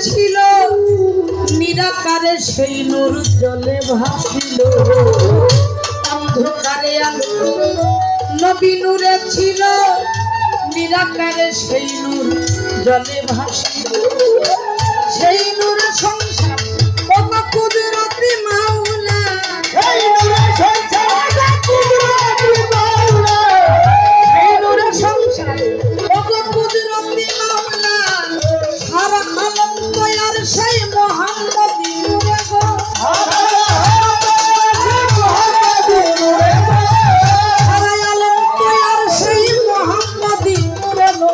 ছিল নিরাকারে সেই নূর জলে ভাসিল অন্ধকারে আলো নবী নূরে ছিল নিরাকারে সেই নূর জলে ভাসিল সেই নূরে সংসার কত কুদরতি মাওলা সেই নূরে সংসার কুদরতি মাওলা সেই নূরে সংসার কত কুদরতি মাওলা সারা আলম তৈয়ার সেই মোহাম্মদী নূরে গো সারা আলম তৈয়ার সেই মোহাম্মদী নূরে গো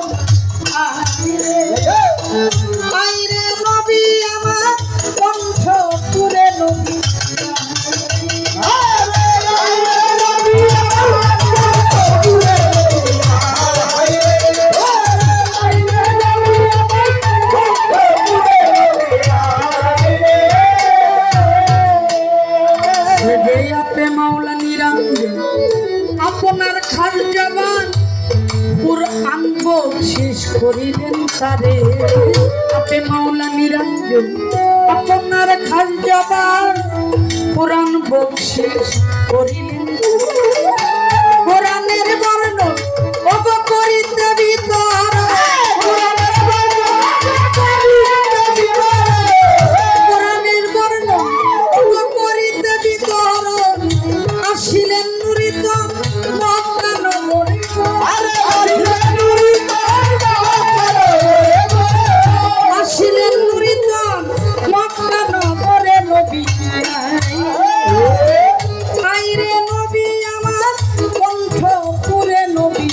আইরে নবী আমার কণ্ঠ পুরে নবী মাওলা নিরঞ্জন আপনার খাস জবান কুরআন বকশিশ করিলেন সারে আপে মাওলা নিরঞ্জন আপনার খাস জবান কুরআন বকশিশ করিলেন কোরআনের বর্ণ ওগ করিতে ভিতর কোরআনের বর্ণ ওগ করিতে ভিতর আসিলেন নুরিত মক্কা নগরে আসিলেন নুরিত মক্কা নগরে নবী আইরে নবী আমার কণ্ঠ পুরে নবী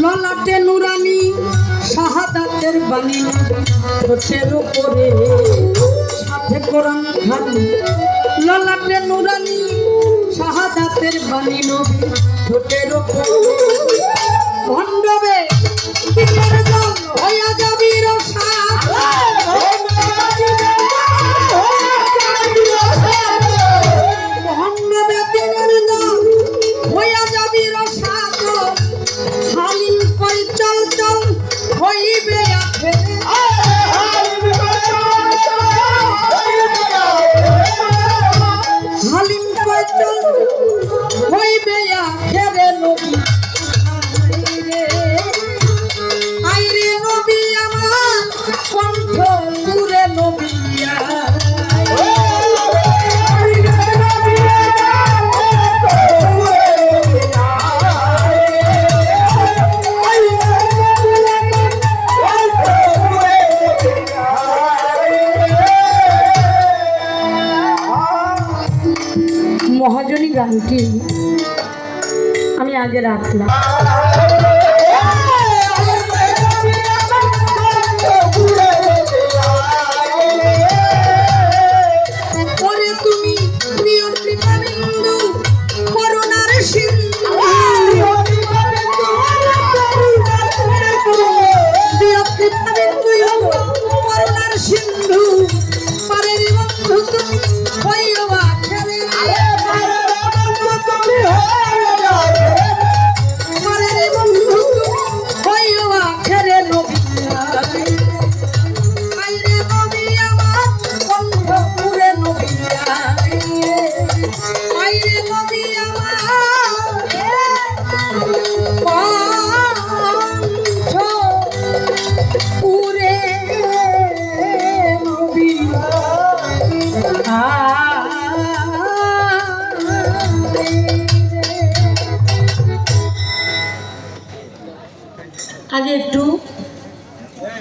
ললাটে নুরানি শাহাদাতের বাণী ঠোঁটের উপরে সাথে কোরআন খান ললাটে নুরানি শাহাদাতের বাণী নবী ঠোঁটের উপরে ভণ্ডবে দিনের দল হইয়া যাবি রসাদ ভণ্ডবে দিনের দল হইয়া যাবি রসাদ হালিম কই চল চল হইবে আখেরে হালিম কই চল হইবে আখেরে নবী আইরে নবী আমার কণ্ঠ পুরে নবী মহাজনী গানটি আমি আগে রাখলাম পরে তুমি প্রিয় কৃপাবিন্দু করুণার সিন্ধু প্রিয় কৃপাবিন্দু করুণার সিন্ধু পারের বন্ধু তুমি হইবা খেলে আগে একটু